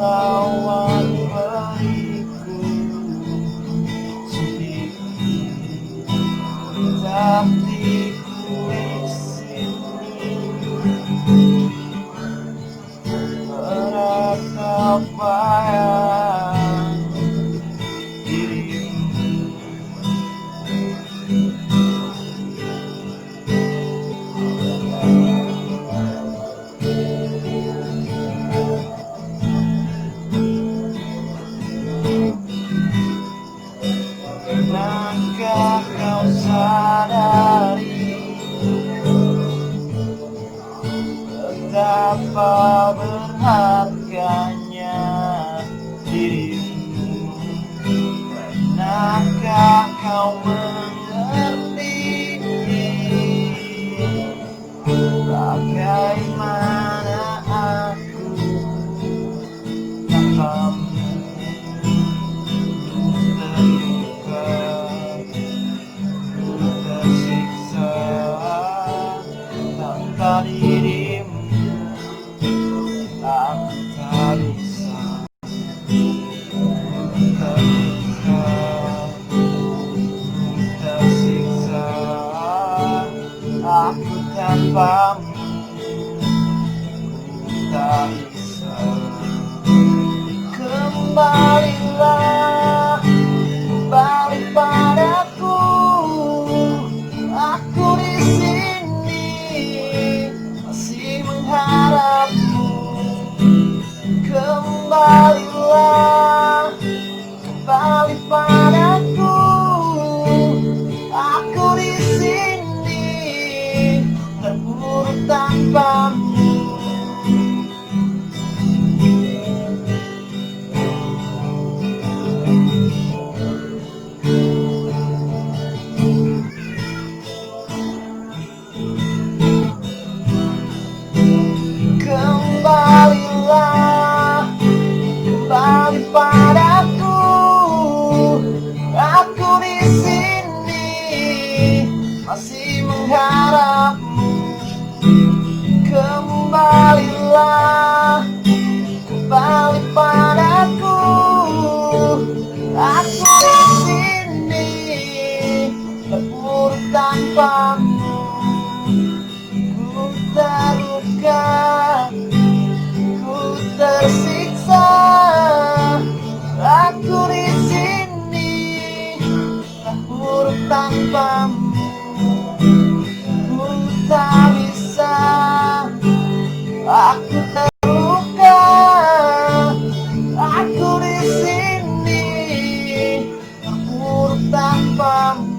Lawan periku sendiri, tapi ku disini meratap bayang dirimu. Pernahkah kau sadari betapa berharganya dirimu? Pernahkah kau mengerti bagaimana aku tanpamu? Tanpa dirimu aku tak bisa terluka, tersiksa. Aku tanpamu tak bisa. Kembalilah, kembali padaku. Aku di sini masih mengharapmu. Kembalilah, kembali padaku. Aku di sini terpuruk tanpamu. Kembalilah, kembali padaku. Aku di sini masih mengharapmu. Kembalilah, kembali padaku. Aku di sini terpuruk tanpamu. Ku terluka, ku tersiksa. Aku di sini terpuruk tanpamu. Ku tak bisa, aku terluka. Aku di sini terpuruk tanpamu.